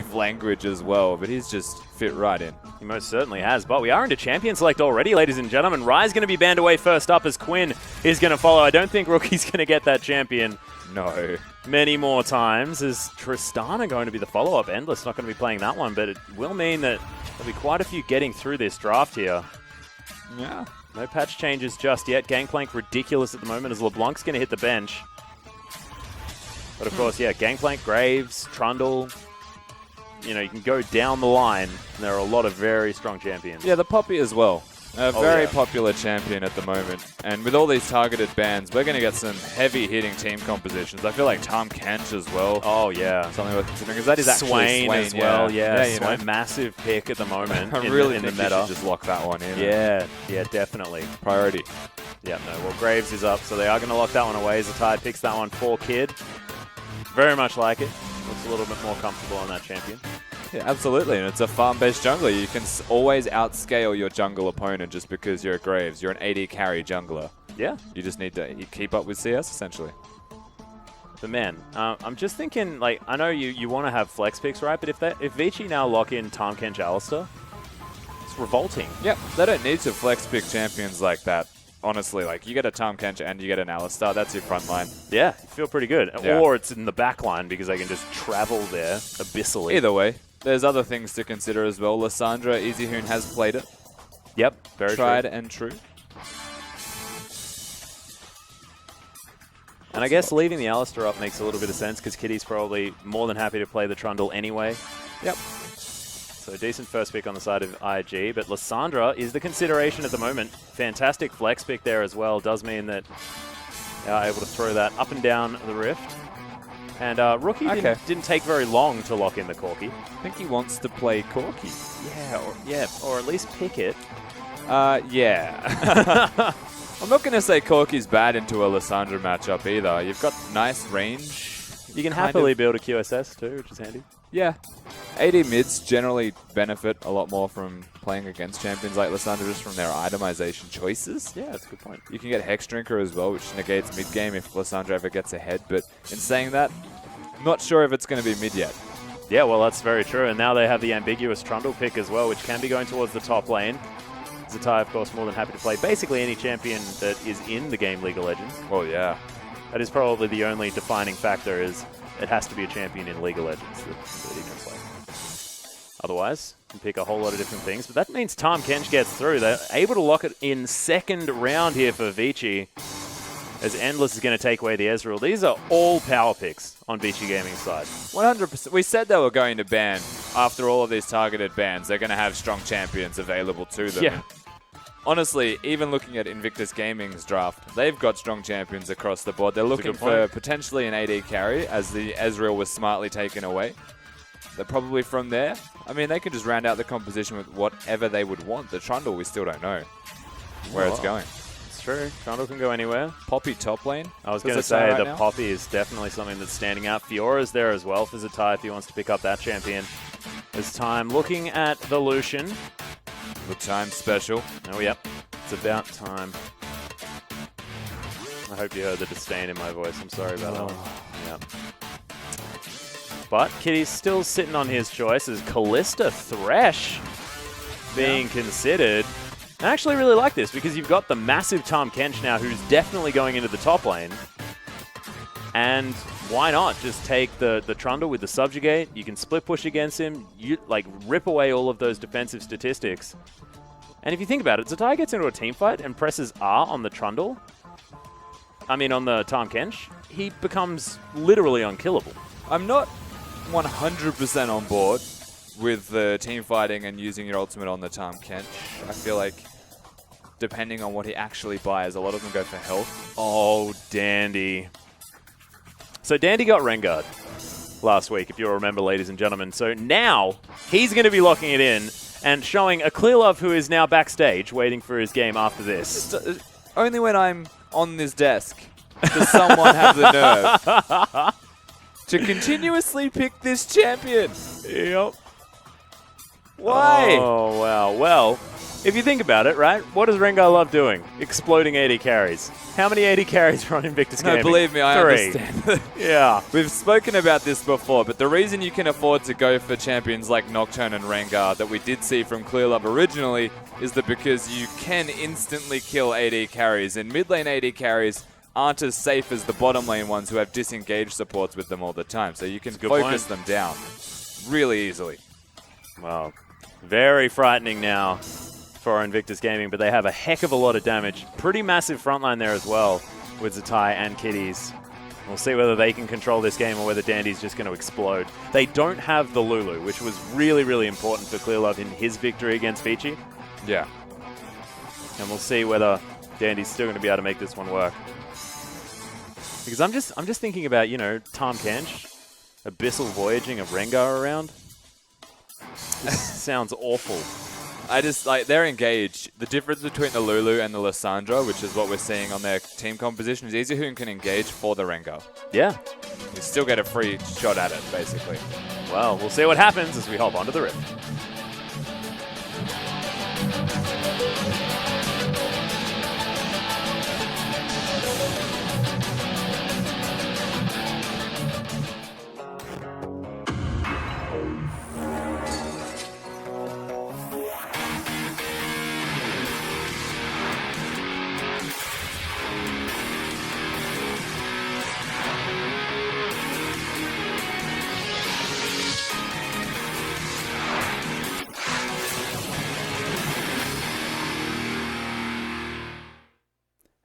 of language as well, but he's just fit right in. He most certainly has. But we are into champion select already, ladies and gentlemen. Rai's going to be banned away first up as Quinn is going to follow. I don't think Rookie's going to get that champion. No. Many more times. Is Tristana going to be the follow-up? Endless not going to be playing that one, but it will mean that there'll be quite a few getting through this draft here. Yeah. No patch changes just yet. Gangplank ridiculous at the moment as LeBlanc's going to hit the bench. But of course, yeah, Gangplank, Graves, Trundle. You know, you can go down the line, and there are a lot of very strong champions. Yeah, the Poppy as well. A very popular champion at the moment. And with all these targeted bans, we're going to get some heavy-hitting team compositions. I feel like Tom Kench as well. Oh, yeah. Something worth considering, because that is actually Swain as well. Yeah, you Swain, know. massive pick at the moment I in, really in the think meta. you should just lock that one in. Yeah, definitely. Priority. Yeah, no, well, Graves is up, so they are going to lock that one away. Zatai picks that one for Kid. Very much like it. Looks a little bit more comfortable on that champion. Yeah, absolutely, and it's a farm-based jungler. You can always outscale your jungle opponent just because you're a Graves. You're an AD carry jungler. Yeah. You just need to keep up with CS, essentially. But man, I'm just thinking, like, I know you want to have flex picks, right? But if Vici now lock in Tahm Kench Alistar, it's revolting. Yep, they don't need to flex pick champions like that. Honestly, like, you get a Tahm Kench and you get an Alistar, that's your front line. Yeah, you feel pretty good. Yeah. Or it's in the back line because they can just travel there abyssally. Either way, there's other things to consider as well. Lissandra, EasyHoon has played it. Yep, very Tried true. and true. And I guess leaving the Alistar up makes a little bit of sense because Kitty's probably more than happy to play the Trundle anyway. Yep. So decent first pick on the side of IG, but Lissandra is the consideration at the moment. Fantastic flex pick there as well. Does mean that they are able to throw that up and down the rift. And Rookie didn't take very long to lock in the Corki. I think he wants to play Corki. Yeah, or at least pick it. Yeah. I'm not going to say Corki's bad into a Lissandra matchup either. You've got nice range. You can happily build a QSS too, which is handy. Yeah. AD mids generally benefit a lot more from playing against champions like Lissandra just from their itemization choices. Yeah, that's a good point. You can get Hex Drinker as well, which negates mid-game if Lissandra ever gets ahead. But in saying that, I'm not sure if it's going to be mid yet. Yeah, well, that's very true. And now they have the ambiguous Trundle pick as well, which can be going towards the top lane. Zatai, of course, more than happy to play basically any champion that is in the game League of Legends. Well, yeah. That is probably the only defining factor is it has to be a champion in League of Legends that he can play. Otherwise, you can pick a whole lot of different things. But that means Tahm Kench gets through. They're able to lock it in second round here for Vici, as Endless is going to take away the Ezreal. These are all power picks on Vici Gaming's side. 100%. We said they were going to ban, after all of these targeted bans, they're going to have strong champions available to them. Yeah. Honestly, even looking at Invictus Gaming's draft, they've got strong champions across the board. They're looking good for point. potentially an AD carry, as the Ezreal was smartly taken away. They're probably from there. I mean, they can just round out the composition with whatever they would want. The Trundle, we still don't know where it's going. It's true. Trundle can go anywhere. Poppy top lane. I was going to say the Poppy is definitely something that's standing out. Fiora's there as well for Zatai if he wants to pick up that champion. This time looking at the Lucian. The time special. Oh, yep. It's about time. I hope you heard the disdain in my voice. I'm sorry about that one. Yep. But Kitty's still sitting on his choice as Callista Thresh being considered. I actually really like this because you've got the massive Tahm Kench now who's definitely going into the top lane. And why not just take the Trundle with the Subjugate? You can split push against him. You like rip away all of those defensive statistics. And if you think about it, Zatai gets into a team fight and presses R on the Trundle. I mean, on the Tahm Kench, he becomes literally unkillable. I'm not 100% on board with the team fighting and using your ultimate on the Tahm Kench. I feel like depending on what he actually buys, a lot of them go for health. Oh, Dandy. So Dandy got Renguard last week, if you'll remember, ladies and gentlemen. So now he's going to be locking it in and showing a Clear Love who is now backstage waiting for his game after this. Only when I'm on this desk does someone have the nerve to continuously pick this champion. Yep. Why? Oh, wow. Well, If you think about it, right, what does Rengar love doing? Exploding AD carries. How many AD carries are on Invictus Gaming? No, believe me, I 3. understand. Yeah. We've spoken about this before, but the reason you can afford to go for champions like Nocturne and Rengar that we did see from Clear Love originally is that because you can instantly kill AD carries, and mid lane AD carries aren't as safe as the bottom lane ones who have disengaged supports with them all the time. So you can focus them down really easily. Wow. Very frightening now for Invictus Gaming, but they have a heck of a lot of damage. Pretty massive frontline there as well with Zatai and Kitties. We'll see whether they can control this game or whether Dandy's just going to explode. They don't have the Lulu, which was really, really important for Clear Love in his victory against Vici. Yeah. And we'll see whether Dandy's still going to be able to make this one work. Because I'm just thinking about, you know, Tahm Kench, abyssal voyaging of Rengar around. This sounds awful. I just, like, they're engaged. The difference between the Lulu and the Lissandra, which is what we're seeing on their team composition, is easier who can engage for the Rengar. Yeah. You still get a free shot at it, basically. Well, we'll see what happens as we hop onto the Rift.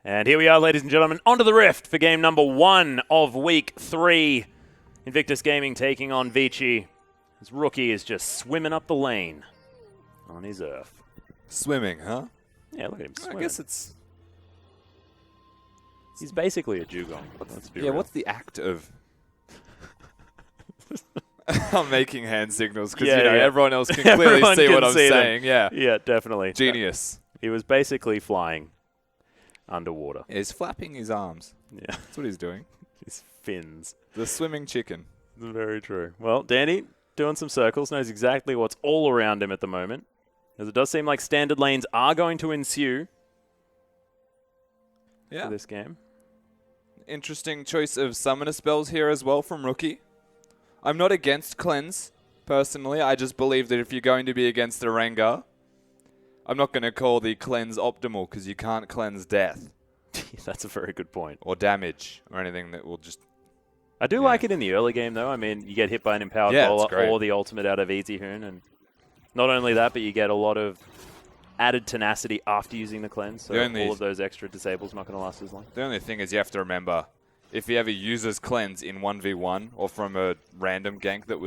And here we are, ladies and gentlemen, onto the Rift for game number 1 of week 3. Invictus Gaming taking on Vici. His rookie is just swimming up the lane on his Earth. Swimming, huh? Yeah, look at him swimming. I guess it's... He's basically a dugong. Let's be Yeah, real. what's the act of... I'm making hand signals because, Yeah, you know, yeah. everyone else can clearly Everyone see can what I'm see them. saying. Yeah. Yeah, definitely. Genius. He was basically flying underwater. He's flapping his arms. Yeah, That's what he's doing. his fins. The swimming chicken. Very true. Well, Danny, doing some circles, knows exactly what's all around him at the moment. As it does seem like standard lanes are going to ensue Yeah. for this game. Interesting choice of summoner spells here as well from Rookie. I'm not against Cleanse, personally. I just believe that if you're going to be against the Rengar, I'm not going to call the Cleanse optimal because you can't cleanse death That's a very good point. or damage or anything that will just... I do like it in the early game, though. I mean, you get hit by an empowered Yeah, it's bowler great. or the ultimate out of Easy Hoon. And not only that, but you get a lot of added tenacity after using the cleanse. So all of those extra disables not going to last as long. The only thing is you have to remember, if he ever uses Cleanse in 1v1 or from a random gank that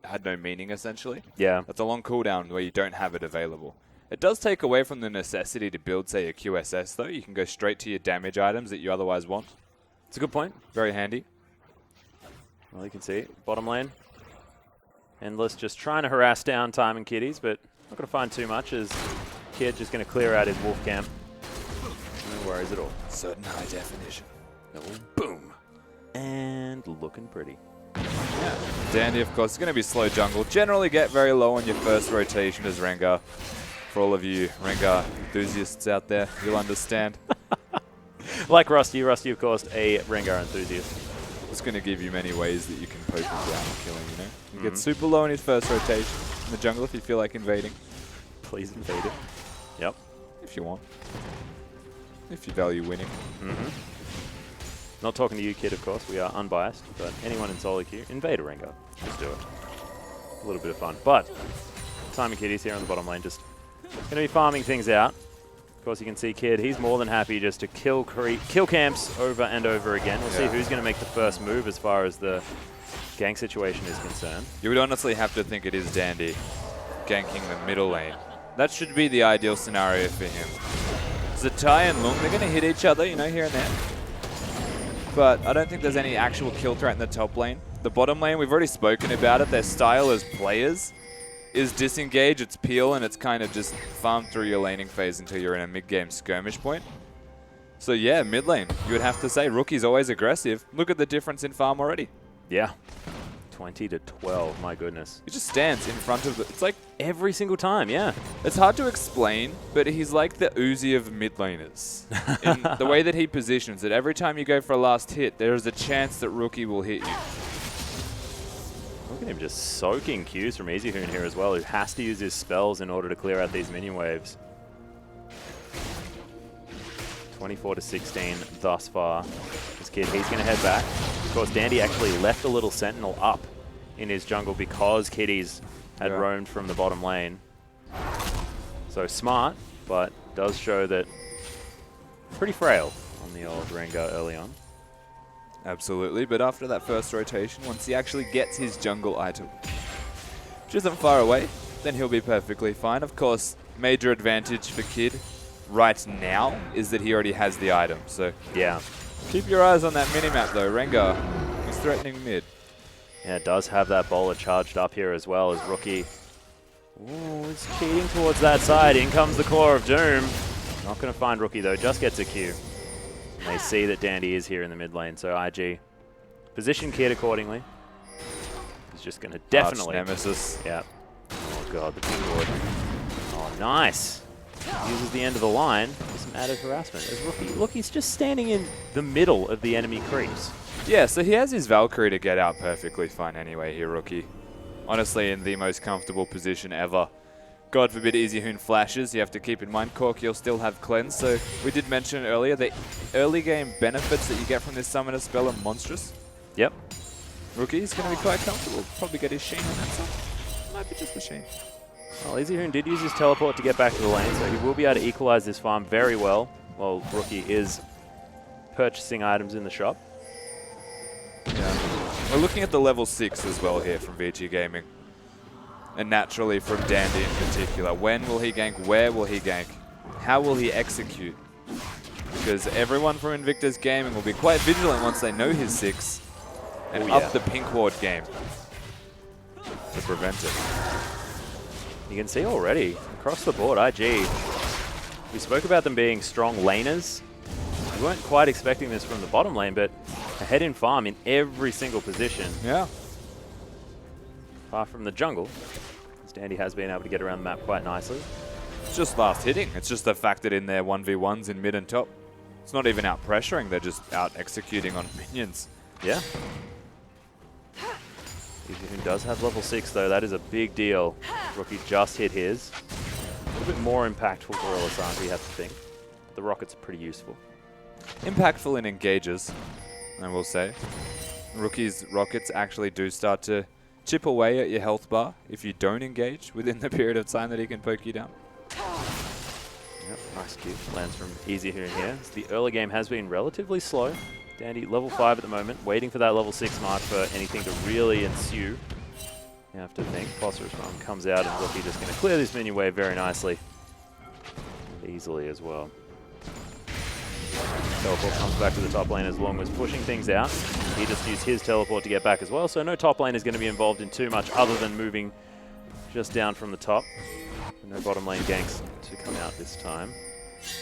had no meaning, essentially, Yeah. that's a long cooldown where you don't have it available. It does take away from the necessity to build, say, a QSS, though. You can go straight to your damage items that you otherwise want. It's a good point. Very handy. Well, you can see bottom lane. Endless just trying to harass down Time and Kitties, but not going to find too much as Kid just going to clear out his wolf camp. No worries at all. Certain high definition. Boom. And looking pretty. Yeah. Dandy, of course, is going to be slow jungle. Generally get very low on your first rotation as Rengar. For all of you Rengar enthusiasts out there, you'll understand. Like Rusty, of course, a Rengar enthusiast. It's going to give you many ways that you can poke him down and kill him, you know? You get super low in his first rotation in the jungle if you feel like invading. Please invade it. Yep. If you want. If you value winning. Not talking to you, Kid, of course. We are unbiased, but anyone in solo queue, invade a Rengar. Just do it. A little bit of fun. But Time and Kitties here on the bottom lane, just going to be farming things out. Of course, you can see Kid, he's more than happy just to kill camps over and over again. We'll see who's going to make the first move as far as the gank situation is concerned. You would honestly have to think it is Dandy ganking the middle lane. That should be the ideal scenario for him. Zatai and Lung, they're going to hit each other, you know, here and there. But I don't think there's any actual kill threat in the top lane. The bottom lane, we've already spoken about it. Their style as players is disengage, it's peel, and it's kind of just farm through your laning phase until you're in a mid-game skirmish point. So yeah, mid lane, you would have to say Rookie's always aggressive. Look at the difference in farm already. Yeah. 20 to 12, my goodness. He just stands in front of the... It's like... Every single time, yeah. It's hard to explain, but he's like the Uzi of mid laners. In the way that he positions it, every time you go for a last hit, there is a chance that Rookie will hit you. Look at him just soaking Qs from EasyHoon here as well, who has to use his spells in order to clear out these minion waves. 24 to 16 thus far. This kid, he's going to head back. Of course, Dandy actually left a little sentinel up in his jungle because Kitties had roamed from the bottom lane. So smart, but does show that pretty frail on the old Rengar early on. Absolutely, but after that first rotation, once he actually gets his jungle item, which isn't far away, then he'll be perfectly fine. Of course, major advantage for Kid right now is that he already has the item. So yeah, keep your eyes on that minimap though. Rengar is threatening mid. Yeah, it does have that bowler charged up here as well as Rookie. Ooh, he's cheating towards that side. In comes the Claw of Doom. Not going to find Rookie though, just gets a Q. And they see that Dandy is here in the mid lane, so IG position Kid accordingly. He's just going to definitely... Arch Nemesis. Yeah. Oh god, the big ward. Oh, nice. Uses the end of the line for some added harassment. As Rookie, look, he's just standing in the middle of the enemy creeps. Yeah, so he has his Valkyrie to get out perfectly fine anyway here, Rookie. Honestly, in the most comfortable position ever. God forbid EasyHoon flashes, you have to keep in mind Cork, you'll still have Cleanse. So we did mention earlier, the early game benefits that you get from this summoner spell are monstrous. Yep. Rookie's going to be quite comfortable. Probably get his Sheen on that side. Might be just the Sheen. Well, EasyHoon did use his teleport to get back to the lane, so he will be able to equalize this farm very well while Rookie is purchasing items in the shop. Yeah. We're looking at the level 6 as well here from VG Gaming. And naturally from Dandy in particular. When will he gank? Where will he gank? How will he execute? Because everyone from Invictus Gaming will be quite vigilant once they know his 6 and up the pink ward game to prevent it. You can see already, across the board, IG, we spoke about them being strong laners. We weren't quite expecting this from the bottom lane, but ahead in farm in every single position. Yeah. Apart from the jungle, Dandy has been able to get around the map quite nicely. It's just fast hitting. It's just the fact that in their 1v1s in mid and top, it's not even out pressuring, they're just out executing on minions. Yeah. EasyHoon does have level 6 though, that is a big deal. Rookie just hit his. A little bit more impactful for Elisandri, you have to think. The rockets are pretty useful. Impactful in engages, I will say. Rookie's rockets actually do start to chip away at your health bar if you don't engage within the period of time that he can poke you down. Yep, nice cue. Lands from EasyHoon here. So the early game has been relatively slow. Dandy level 5 at the moment, waiting for that level 6 mark for anything to really ensue. You have to think. Phosphorus Run comes out and Rookie just going to clear this minion wave very nicely. And easily as well. Teleport comes back to the top lane as long as pushing things out. He just used his teleport to get back as well, so no top lane is going to be involved in too much other than moving just down from the top. No bottom lane ganks to come out this time.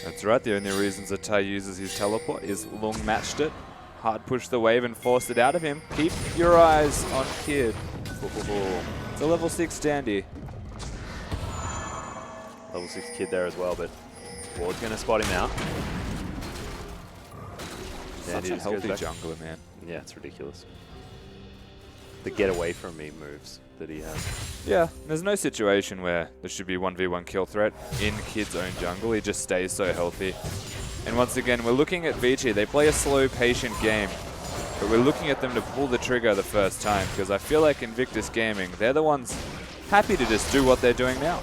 That's right, the only reasons that Tai uses his teleport is Lung matched it, hard pushed the wave and forced it out of him. Keep your eyes on Kid. It's a level 6 Dandy. Level 6 Kid there as well, but Ward's going to spot him out. Such a healthy jungler, man. Yeah, it's ridiculous. The get away from me moves that he has. Yeah, there's no situation where there should be 1v1 kill threat in Kid's own jungle. He just stays so healthy. And once again, we're looking at VG. They play a slow, patient game. But we're looking at them to pull the trigger the first time because I feel like Invictus Gaming, they're the ones happy to just do what they're doing now.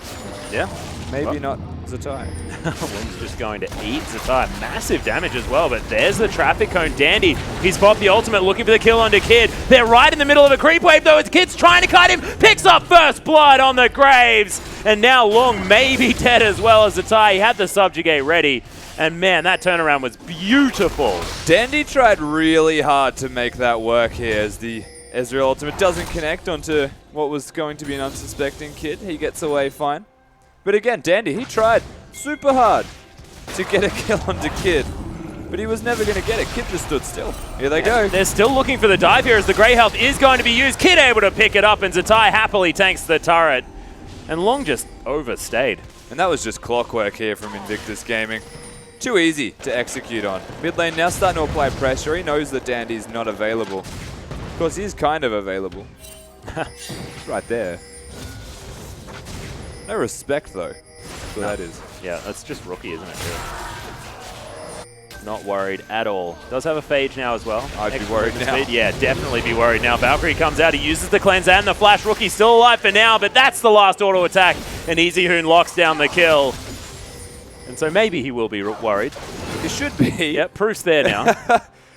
Yeah. Maybe not Zatai. Lung's just going to eat Zatai. Massive damage as well, but there's the traffic cone. Dandy, he's popped the ultimate, looking for the kill onto Kid. They're right in the middle of a creep wave, though, as Kid's trying to kite him. Picks up first blood on the Graves. And now Lung may be dead as well as Zatai. He had the subjugate ready. And man, that turnaround was beautiful. Dandy tried really hard to make that work here as the Ezreal ultimate doesn't connect onto what was going to be an unsuspecting Kid. He gets away fine. But again, Dandy, he tried super hard to get a kill onto Kid. but he was never going to get it. Kid just stood still. Here they go. They're still looking for the dive here as the Grey Health is going to be used. Kid able to pick it up, and Zatai happily tanks the turret. And Long just overstayed. And that was just clockwork here from Invictus Gaming. Too easy to execute on. Mid lane now starting to apply pressure. He knows that Dandy's not available. Of course, he's kind of available. Right there. No respect, though. That's what that is. Yeah, that's just Rookie, isn't it? Really? Not worried at all. Does have a Phage now as well. I'd be worried now. Speed. Yeah, definitely be worried now. Valkyrie comes out. He uses the cleanse and the flash. Rookie still alive for now, but that's the last auto attack. And Easy Hoon locks down the kill. And so maybe he will be worried. He should be. Yep, proof's there now.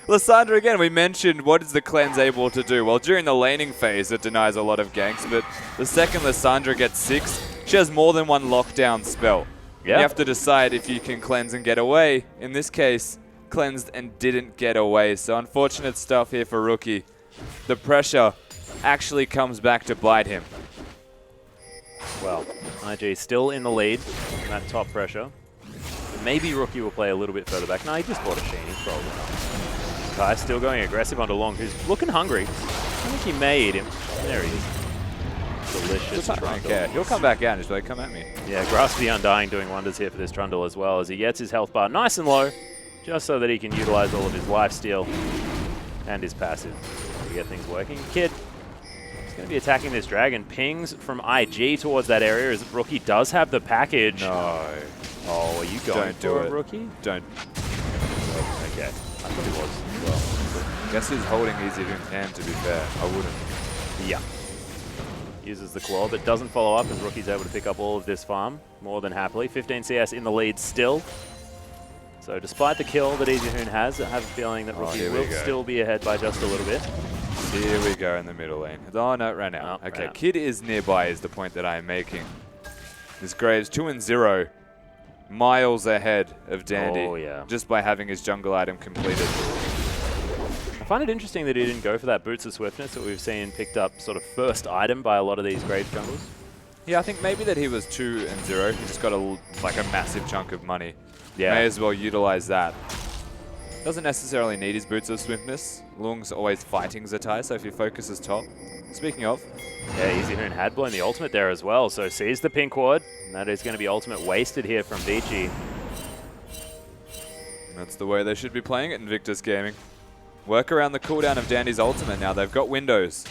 Lysandra, again, we mentioned what is the cleanse able to do? Well, during the laning phase, it denies a lot of ganks, but the second Lysandra gets 6, she has more than one lockdown spell. Yeah. You have to decide if you can cleanse and get away. In this case, cleansed and didn't get away. So unfortunate stuff here for Rookie. The pressure actually comes back to bite him. Well, IG still in the lead in that top pressure. Maybe Rookie will play a little bit further back. No, he just bought a Sheen. He's probably not. Kai still going aggressive onto Long, who's looking hungry. I think he may eat him. There he is. Delicious Trundle. He'll come back out and just be like, come at me. Yeah, Grasp the Undying doing wonders here for this Trundle as well, as he gets his health bar nice and low, just so that he can utilize all of his lifesteal and his passive to get things working. Kid is going to be attacking this dragon. Pings from IG towards that area as Rookie does have the package. No. Oh, are you going Don't do for it. a Rookie? Don't. Okay. I thought he was as well. Guess who's holding Easy Hoon's hand, to be fair? I wouldn't. Yeah. Uses the claw, but doesn't follow up as Rookie's able to pick up all of this farm more than happily. 15 CS in the lead still. So despite the kill that Easy Hoon has, I have a feeling that Rookie will still be ahead by just a little bit. Here we go in the middle lane. Oh, no, it ran out. Okay, Kid is nearby is the point that I'm making. This Graves 2-0. Miles ahead of Dandy. Oh, yeah. Just by having his jungle item completed. I find it interesting that he didn't go for that Boots of Swiftness that we've seen picked up sort of first item by a lot of these Graves jungles. Yeah, I think maybe that he was 2-0. He just got a massive chunk of money. Yeah. May as well utilize that. Doesn't necessarily need his Boots of Swiftness. Lung's always fighting Zatai, so if he focuses top. Speaking of. Yeah, Easy Hoon had blown the ultimate there as well, so sees the pink ward. And that is going to be ultimate wasted here from Vici. That's the way they should be playing it in Invictus Gaming. Work around the cooldown of Dandy's ultimate now. They've got windows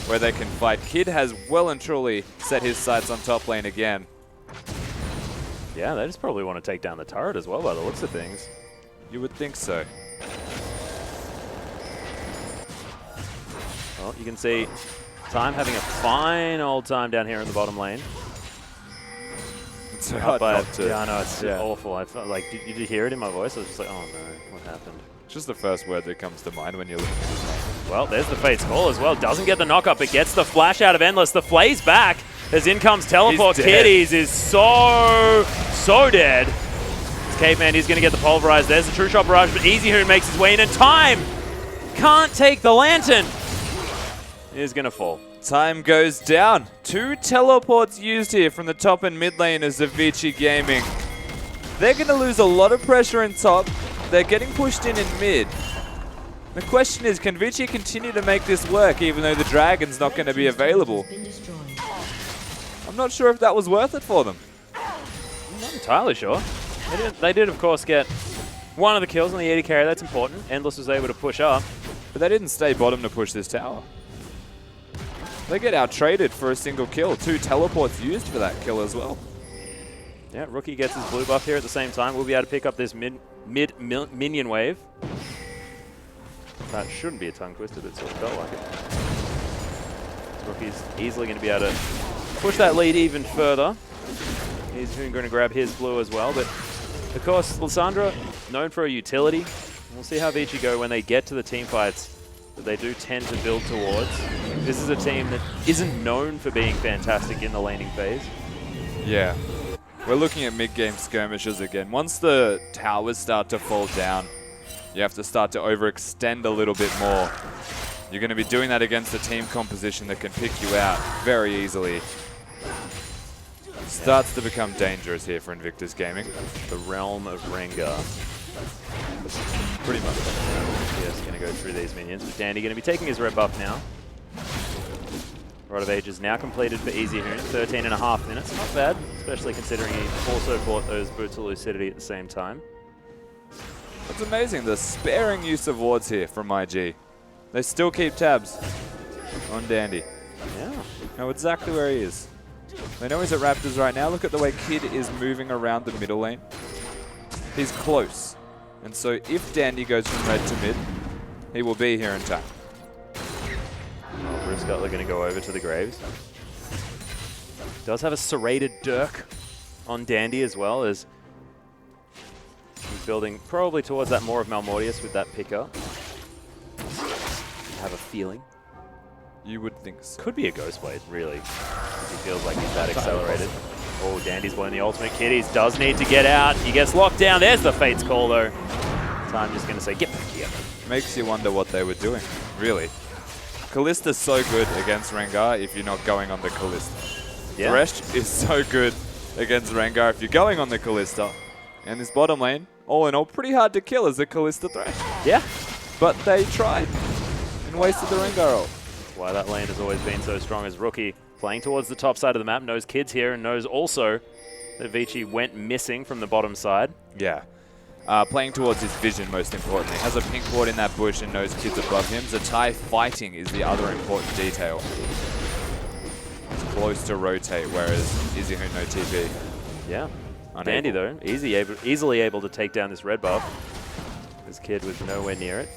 where they can fight. Kid has well and truly set his sights on top lane again. Yeah, they just probably want to take down the turret as well by the looks of things. You would think so. Well, you can see Time having a fine old time down here in the bottom lane. It's hard not to. Yeah, I know, it's awful. I felt like, did you hear it in my voice? I was just like, oh no, what happened? Just the first word that comes to mind when you're looking at his name. Well, there's the Fate's Call as well. Doesn't get the knock-up, but gets the flash out of Endless. The Flay's back as in comes Teleport. Kitties is so dead. It's Caveman, he's going to get the Pulverize. There's the True Shot Barrage, but Easy Hoon makes his way in, and Time can't take the Lantern. Is going to fall. Time goes down. 2 teleports used here from the top and mid lane as Vici Gaming. They're going to lose a lot of pressure in top. They're getting pushed in mid. The question is, can Vici continue to make this work even though the Dragon's not going to be available? I'm not sure if that was worth it for them. I'm not entirely sure. They did, of course, get one of the kills on the AD carry. That's important. Endless was able to push up. But they didn't stay bottom to push this tower. They get out-traded for a single kill. 2 teleports used for that kill as well. Yeah, Rookie gets his blue buff here at the same time. We'll be able to pick up this mid minion wave. That shouldn't be a tongue twister, but it sort of felt like it. Rookie's easily going to be able to push that lead even further. He's going to grab his blue as well. But, of course, Lysandra, known for a utility. We'll see how Vici go when they get to the team fights that they do tend to build towards. This is a team that isn't known for being fantastic in the laning phase. Yeah. We're looking at mid-game skirmishes again. Once the towers start to fall down, you have to start to overextend a little bit more. You're going to be doing that against a team composition that can pick you out very easily. Starts to become dangerous here for Invictus Gaming. The realm of Rengar. Pretty much. Just going to go through these minions, but Dandy going to be taking his red buff now. Rod of Ages now completed for Easy Hoon, 13.5 minutes. Not bad, especially considering he also bought those Boots of Lucidity at the same time. That's amazing, the sparing use of wards here from IG. They still keep tabs on Dandy. Yeah. Know exactly where he is. They know he's at Raptors right now. Look at the way Kid is moving around the middle lane. He's close. And so if Dandy goes from red to mid, he will be here in time. Bruce Cutler going to go over to the Graves. Does have a serrated Dirk on Dandy as well, as he's building probably towards that more of Malmortius with that picker. I have a feeling. You would think so. Could be a Ghostblade, really. He feels like he's that accelerated. Oh, Dandy's blowing the ultimate. Kitties does need to get out. He gets locked down. There's the Fate's Call, though. So I'm just going to say, get back here. Makes you wonder what they were doing, really. Kallista's so good against Rengar if you're not going on the Kalista. Yeah. Thresh is so good against Rengar if you're going on the Kalista. And this bottom lane, all in all, pretty hard to kill as a Kalista Thresh. Yeah. But they tried and wasted the Rengar ult. That's why that lane has always been so strong as Rookie. Playing towards the top side of the map, knows Kid's here and knows also that Vici went missing from the bottom side. Yeah. Playing towards his vision, most importantly. Has a pink ward in that bush and knows Kid's above him. Zatai fighting is the other important detail. He's close to rotate, whereas Izzy Hoon no TP. Yeah. Unable. Dandy, though, easily able to take down this red buff. This Kid was nowhere near it.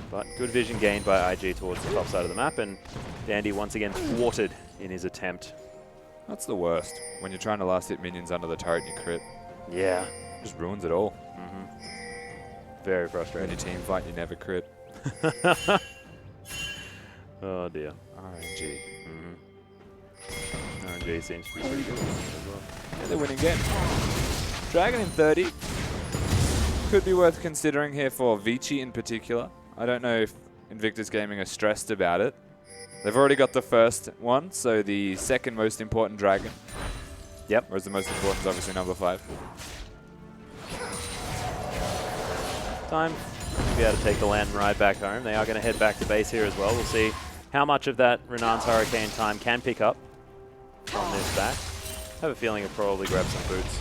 But good vision gained by IG towards the top side of the map, and Dandy once again thwarted in his attempt. That's the worst. When you're trying to last hit minions under the turret and you crit. Yeah. Just ruins it all. Very When frustrating. you team fight, you never crit. Oh dear. RNG. RNG seems to be pretty good as well. Yeah, they're winning game. Dragon in 30. Could be worth considering here for Vici in particular. I don't know if Invictus Gaming are stressed about it. They've already got the first one, so the second most important dragon. Yep. Whereas the most important is obviously number 5. Time to be able to take the land and ride back home. They are going to head back to base here as well. We'll see how much of that Renan's Hurricane time can pick up from this back. I have a feeling he'll probably grab some boots.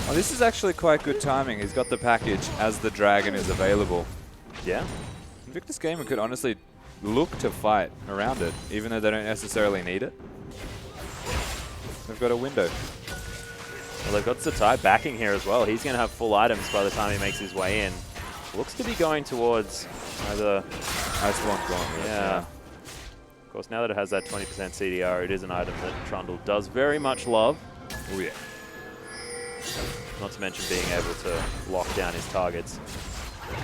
Oh, this is actually quite good timing. He's got the package as the dragon is available. Yeah. Invictus Gaming could honestly look to fight around it, even though they don't necessarily need it. They've got a window. Well, they've got Zatai backing here as well. He's going to have full items by the time he makes his way in. Looks to be going towards either... Ice One's gone. Yeah. Of course, now that it has that 20% CDR, it is an item that Trundle does very much love. Oh, yeah. Not to mention being able to lock down his targets.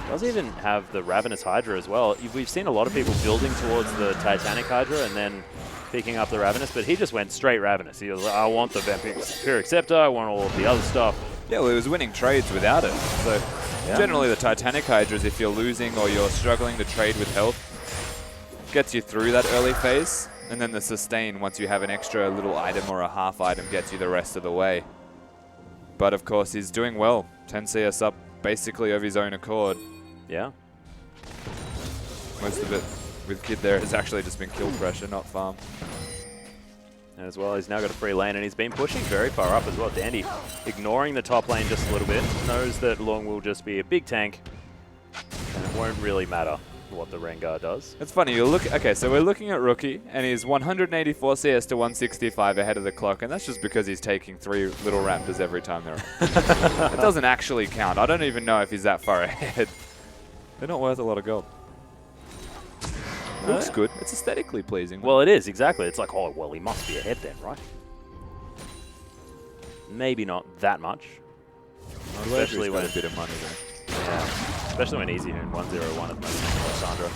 Does even have the Ravenous Hydra as well. We've seen a lot of people building towards the Titanic Hydra and then picking up the Ravenous, but he just went straight Ravenous. He was like, I want the Vampiric Scepter, I want all of the other stuff. Yeah, well, he was winning trades without it. So generally the Titanic Hydras, if you're losing or you're struggling to trade with health, gets you through that early phase. And then the sustain, once you have an extra little item or a half item, gets you the rest of the way. But of course, he's doing well. 10 CS up basically of his own accord. Yeah. Most of it with Kid there has actually just been kill pressure, not farm. And as well, he's now got a free lane, and he's been pushing very far up as well. Dandy ignoring the top lane just a little bit. Knows that Long will just be a big tank, and it won't really matter what the Rengar does. It's funny, you look, okay, so we're looking at Rookie, and he's 184 CS to 165 ahead of the clock, and that's just because he's taking 3 little raptors every time they're It doesn't actually count. I don't even know if he's that far ahead. They're not worth a lot of gold. Looks good. It's aesthetically pleasing. Well, it is, exactly. It's like, oh, well, he must be ahead then, right? Maybe not that much. Especially when a bit of money there. Yeah, especially when Easy Hoon 101 at the moment for Lysandra.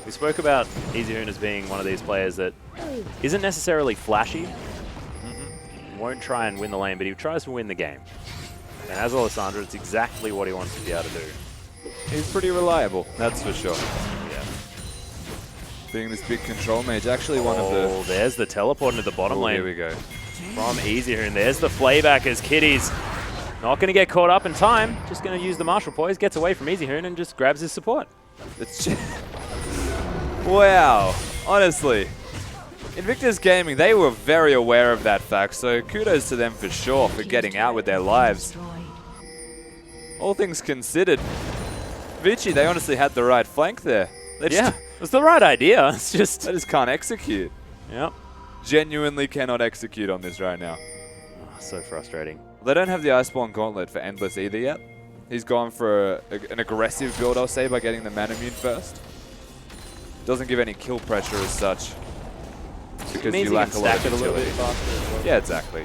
We spoke about Easy Hoon as being one of these players that isn't necessarily flashy, won't try and win the lane, but he tries to win the game. And as a Lysandra, it's exactly what he wants to be able to do. He's pretty reliable, that's for sure. Yeah. Being this big control mage, actually one of the... Oh, there's the teleport into the bottom lane. Here we go. From Easy Hoon. There's the flayback as Kitties Not going to get caught up in time. Just going to use the Martial Poise, gets away from EasyHoon and just grabs his support. It's wow. Honestly. Invictus Gaming, they were very aware of that fact, so kudos to them for sure for getting out with their lives. All things considered, Vici, they honestly had the right flank there. They just, it's the right idea. It's just... They just can't execute. Yep. Genuinely cannot execute on this right now. Oh, so frustrating. They don't have the Iceborne Gauntlet for Endless either yet. He's gone for an aggressive build, I'll say, by getting the Manamune first. Doesn't give any kill pressure as such. Because you lack a lot of utility. Yeah, exactly.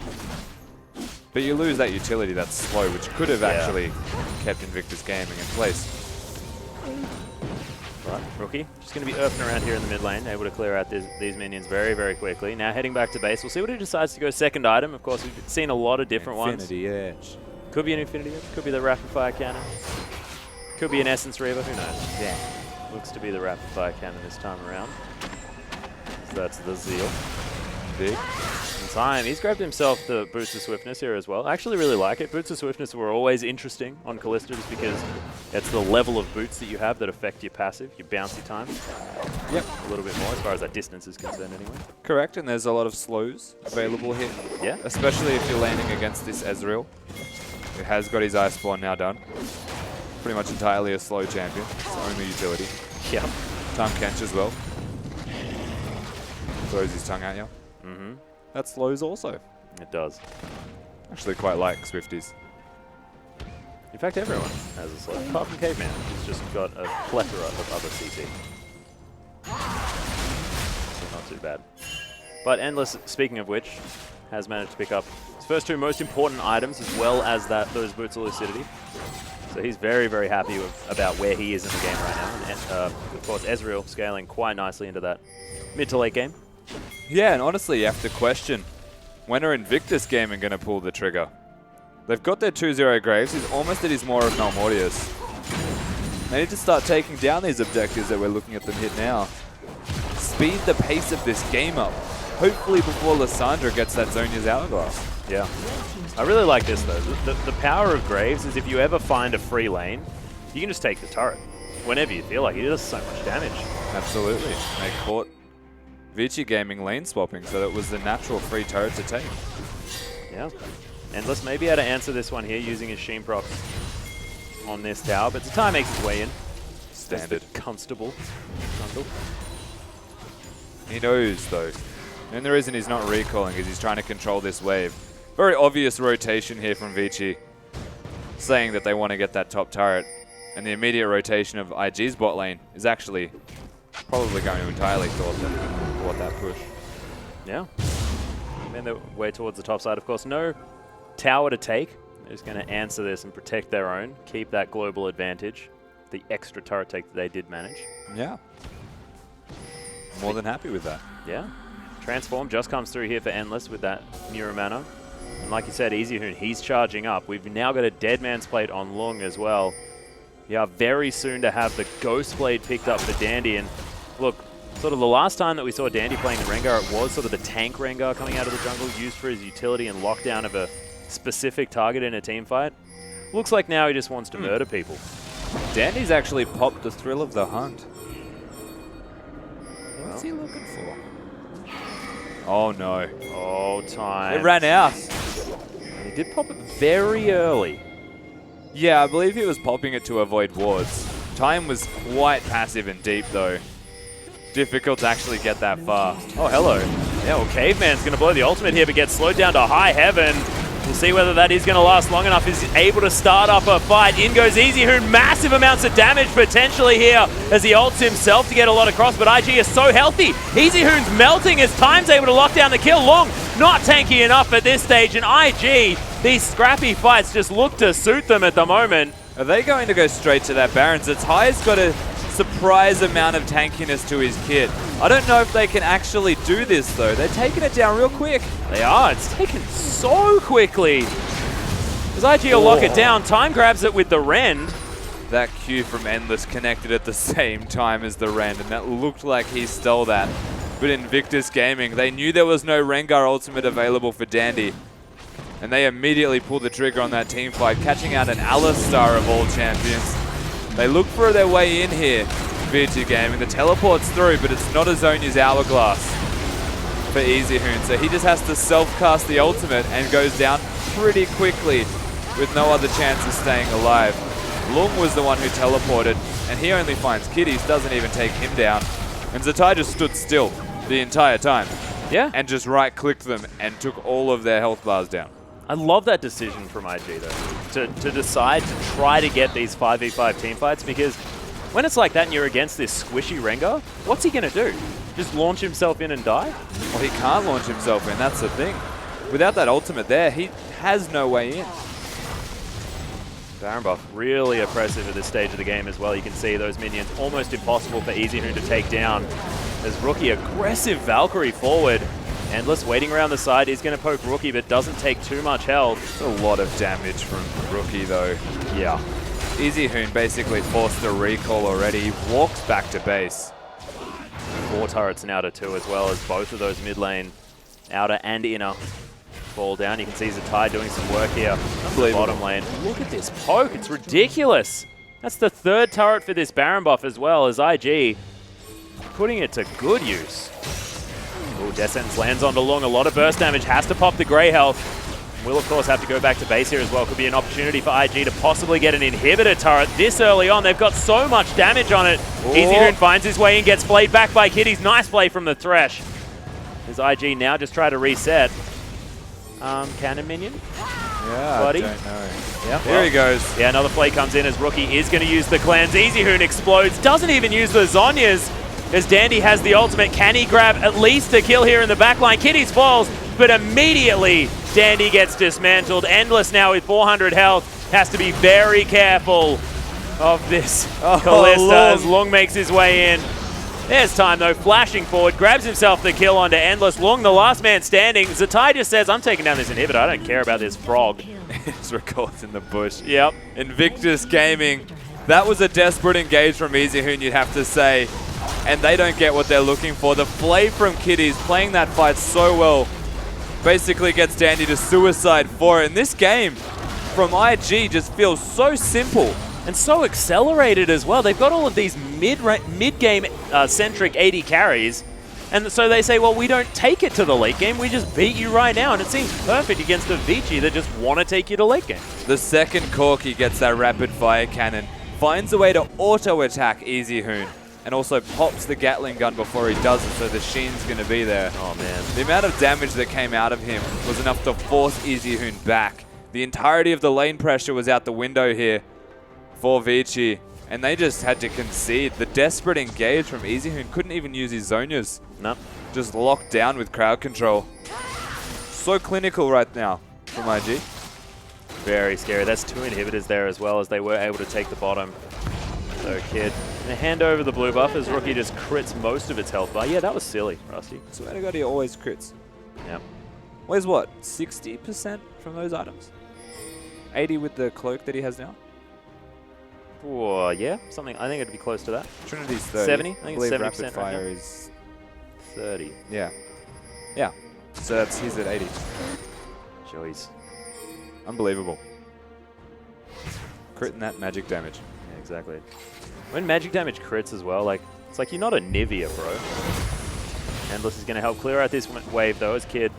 But you lose that utility that's slow, which could have actually kept Invictus Gaming in place. Right, Rookie, just going to be earthing around here in the mid lane, able to clear out these minions very, very quickly. Now heading back to base, we'll see what he decides to go second item. Of course, we've seen a lot of different Infinity Edge. Could be an Infinity Edge, could be the Rapid Fire Cannon, could be an Essence Reaver, who knows? Yeah. Looks to be the Rapid Fire Cannon this time around. So that's the Zeal. Big. In time, he's grabbed himself the Boots of Swiftness here as well. I actually really like it. Boots of Swiftness were always interesting on Kalista just because it's the level of boots that you have that affect your passive, your bouncy time. Yep. A little bit more as far as that distance is concerned anyway. Correct, and there's a lot of slows available here. Yeah. Especially if you're landing against this Ezreal, who has got his Iceborne now done. Pretty much entirely a slow champion. It's the only utility. Yeah. Tahm Kench as well. Throws his tongue at you. Mm-hmm. That slows also. It does. Actually quite like Swifties. In fact, everyone has a slow. Apart from Caveman, who's just got a plethora of other CC. So not too bad. But Endless, speaking of which, has managed to pick up his first two most important items as well as those Boots of Lucidity. So he's very, very happy about where he is in the game right now. And of course, Ezreal scaling quite nicely into that mid to late game. Yeah, and honestly, you have to question, when are Invictus Gaming going to pull the trigger? They've got their 2-0 Graves. He's almost at his Maw of Malmortius. They need to start taking down these objectives that we're looking at them hit now. Speed the pace of this game up. Hopefully before Lissandra gets that Zhonya's Hourglass. Yeah. I really like this, though. The power of Graves is if you ever find a free lane, you can just take the turret whenever you feel like it. It does so much damage. Absolutely. They caught Vici Gaming lane swapping, so it was the natural free turret to take. Yeah. Endless may be able to answer this one here using his Sheen procs on this tower, but Zatai makes his way in. Standard. Constable. He knows, though. And the reason he's not recalling is he's trying to control this wave. Very obvious rotation here from Vici, saying that they want to get that top turret. And the immediate rotation of IG's bot lane is actually probably going to entirely thwart that push. Yeah. And they're way towards the top side, of course. No tower to take. They're just going to answer this and protect their own, keep that global advantage. The extra turret take that they did manage. Yeah. More than happy with that. Yeah. Transform just comes through here for Endless with that Mirror Mana. And like you said, EasyHoon, he's charging up. We've now got a Dead Man's Plate on Lung as well. Yeah, very soon to have the Ghost Blade picked up for Dandy. And look, sort of the last time that we saw Dandy playing Rengar, it was sort of the tank Rengar coming out of the jungle, used for his utility and lockdown of a specific target in a team fight. Looks like now he just wants to murder people. Dandy's actually popped the Thrill of the Hunt. What's he looking for? Oh no. Oh, time. It ran out. He did pop it very early. Yeah, I believe he was popping it to avoid wards. Time was quite passive and deep though. Difficult to actually get that far. Oh, hello. Yeah, well, Caveman's going to blow the ultimate here, but gets slowed down to high heaven. We'll see whether that is going to last long enough. He's able to start up a fight. In goes EasyHoon. Massive amounts of damage potentially here as he ults himself to get a lot across, but IG is so healthy. EasyHoon's melting as Time's able to lock down the kill. Long, not tanky enough at this stage, and IG, these scrappy fights just look to suit them at the moment. Are they going to go straight to that Baron? Zatai's got a surprise amount of tankiness to his kit. I don't know if they can actually do this though. They're taking it down real quick. They are. It's taken so quickly. As IG will lock it down, Time grabs it with the Rend. That Q from Endless connected at the same time as the Rend, and that looked like he stole that. But Invictus Gaming, they knew there was no Rengar ultimate available for Dandy. And they immediately pull the trigger on that team fight, catching out an Alistar of all champions. They look for their way in here, VG Game, and the teleport's through, but it's not a Zhonya's Hourglass for EasyHoon. So he just has to self-cast the ultimate and goes down pretty quickly with no other chance of staying alive. Lung was the one who teleported, and he only finds Kitties, doesn't even take him down. And Zatai just stood still the entire time. Yeah. And just right-clicked them and took all of their health bars down. I love that decision from IG, though, to decide to try to get these 5v5 team fights, because when it's like that and you're against this squishy Rengar, what's he going to do? Just launch himself in and die? Well, he can't launch himself in, that's the thing. Without that ultimate there, he has no way in. Baron buff, really oppressive at this stage of the game as well. You can see those minions almost impossible for EasyHoon to take down. As Rookie, aggressive Valkyrie forward. Endless waiting around the side. He's going to poke Rookie, but doesn't take too much health. It's a lot of damage from Rookie, though. Yeah. EasyHoon basically forced a recall already. He walks back to base. 4 turrets now to 2, as well as both of those mid lane, outer and inner, fall down. You can see Zatai doing some work here on the bottom lane. Look at this poke. It's ridiculous. That's the 3rd turret for this Baron buff as well, as IG putting it to good use. Ooh, Death Sentence lands onto Lung. A lot of burst damage. Has to pop the grey health. Will, of course, have to go back to base here as well. Could be an opportunity for IG to possibly get an inhibitor turret this early on. They've got so much damage on it. EasyHoon finds his way in, gets played back by Kitties. Nice play from the Thresh. As IG now just try to reset. Cannon minion? Yeah, Buddy? I don't know. Yeah, There he goes. Yeah, another play comes in as Rookie is going to use the cleanse. EasyHoon explodes. Doesn't even use the Zhonya's. As Dandy has the ultimate, can he grab at least a kill here in the backline? Kitties falls, but immediately Dandy gets dismantled. Endless now with 400 health. Has to be very careful of this Kalista as Lung makes his way in. There's time though, flashing forward, grabs himself the kill onto Endless. Lung, the last man standing. Zatai just says, I'm taking down this inhibitor. I don't care about this frog. It's recorded in the bush. Yep. Invictus Gaming. That was a desperate engage from EasyHoon, you'd have to say. And they don't get what they're looking for. The play from Kitties, playing that fight so well, basically gets Dandy to suicide for it. And this game from IG just feels so simple. And so accelerated as well. They've got all of these mid-game centric AD carries. And so they say, well, we don't take it to the late game. We just beat you right now. And it seems perfect against a Vici that just want to take you to late game. The second Corki gets that rapid fire cannon, finds a way to auto-attack EasyHoon, and also pops the Gatling gun before he does it, so the Sheen's going to be there. Oh, man. The amount of damage that came out of him was enough to force EasyHoon back. The entirety of the lane pressure was out the window here for Vici, and they just had to concede. The desperate engage from EasyHoon couldn't even use his Zhonya's. No. Just locked down with crowd control. So clinical right now from IG. Very scary. That's 2 inhibitors there as well, as they were able to take the bottom. So Kid, and hand over the blue buff as Rookie just crits most of its health bar. Yeah, that was silly, Rusty. Swear to God, he always crits. Yep. Where's what? 60% from those items? 80 with the cloak that he has now? Oh, yeah, something. I think it'd be close to that. Trinity's 30. 70? I think it's 70% rapid right fire now. is 30. Yeah. Yeah. So he's at 80. Jeez. Unbelievable. Critting that magic damage. Yeah, exactly. When magic damage crits as well, like, it's like you're not a Nivea, bro. Endless is going to help clear out this wave, though, as Kid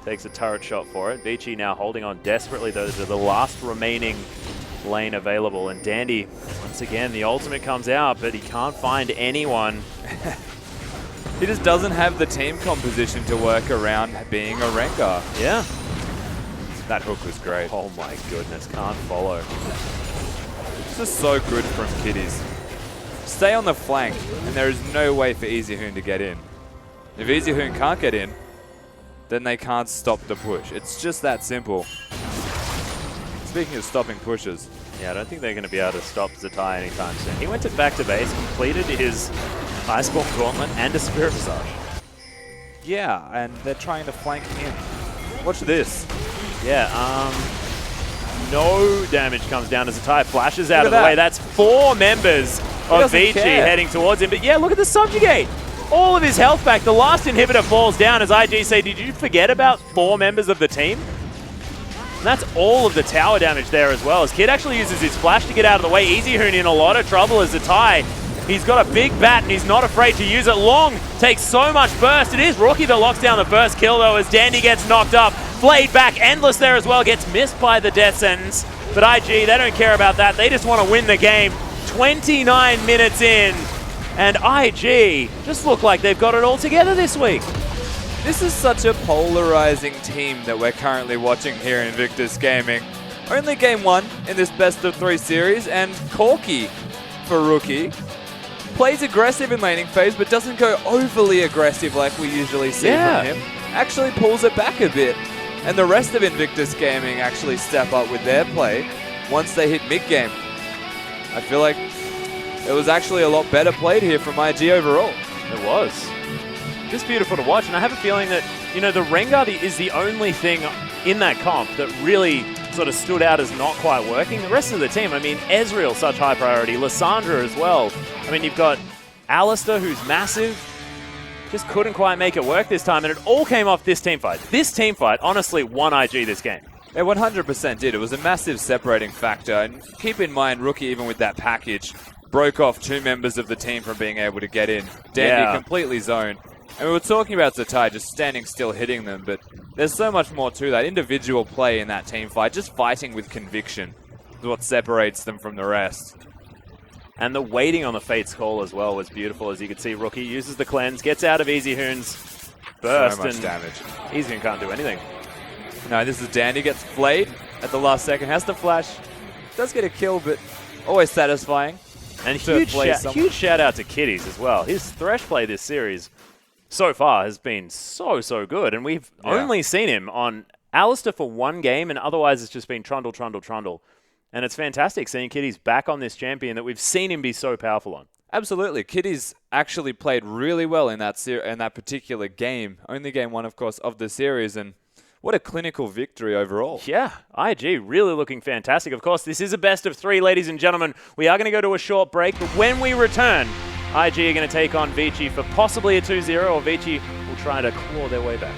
takes a turret shot for it. Vici now holding on desperately, though, to the last remaining lane available. And Dandy, once again, the ultimate comes out, but he can't find anyone. He just doesn't have the team composition to work around being a Rengar. Yeah. That hook was great. Oh my goodness, can't follow. This is so good from Kitties. Stay on the flank, and there is no way for EasyHoon to get in. If EasyHoon can't get in, then they can't stop the push. It's just that simple. Speaking of stopping pushes. Yeah, I don't think they're going to be able to stop Zatai anytime soon. He went back to base, completed his Iceborne Gauntlet and a Spirit Visage. Yeah, and they're trying to flank him in. Watch this. Yeah, no damage comes down as Zatai flashes out of the that. way. That's 4 members of Vici heading towards him. But yeah, look at the Subjugate. All of his health back. The last inhibitor falls down as IG say, did you forget about 4 members of the team? And that's all of the tower damage there as well, as Kid actually uses his flash to get out of the way. EasyHoon in a lot of trouble as Zatai. He's got a big bat and he's not afraid to use it. Long takes so much burst. It is Rookie that locks down the first kill though as Dandy gets knocked up. Flayed back, Endless there as well, gets missed by the death sentence. But IG, they don't care about that. They just want to win the game. 29 minutes in, and IG just look like they've got it all together this week. This is such a polarizing team that we're currently watching here in Invictus Gaming. Only game 1 in this best of 3 series, and Corky for Rookie plays aggressive in laning phase, but doesn't go overly aggressive like we usually see from him. Actually pulls it back a bit. And the rest of Invictus Gaming actually step up with their play once they hit mid-game. I feel like it was actually a lot better played here from IG overall. It was. Just beautiful to watch, and I have a feeling that, you know, the Rengar is the only thing in that comp that really sort of stood out as not quite working. The rest of the team, I mean, Ezreal, such high priority, Lissandra as well. I mean, you've got Alistair, who's massive. Just couldn't quite make it work this time, and it all came off this team fight. This team fight honestly won IG this game. It 100% did. It was a massive separating factor, and keep in mind, Rookie, even with that package, broke off 2 members of the team from being able to get in. Dandy completely zoned. And we were talking about Zatai just standing still hitting them, but there's so much more to that. Individual play in that team fight, just fighting with conviction, is what separates them from the rest. And the waiting on the Fate's call as well was beautiful. As you can see, Rookie uses the cleanse, gets out of EasyHoon's burst. So much damage. EasyHoon can't do anything. No, this is Dandy, gets flayed at the last second, has to flash. Does get a kill, but always satisfying. And huge shout out to Kiddies as well. His Thresh play this series so far has been so good. And we've only seen him on Alistair for 1 game, and otherwise it's just been Trundle, Trundle, Trundle. And it's fantastic seeing Kiddies back on this champion that we've seen him be so powerful on. Absolutely. Kiddies actually played really well in that particular game. Only game 1, of course, of the series. And what a clinical victory overall. Yeah, IG really looking fantastic. Of course, this is a best of 3, ladies and gentlemen. We are going to go to a short break, but when we return, IG are going to take on Vici for possibly a 2-0, or Vici will try to claw their way back.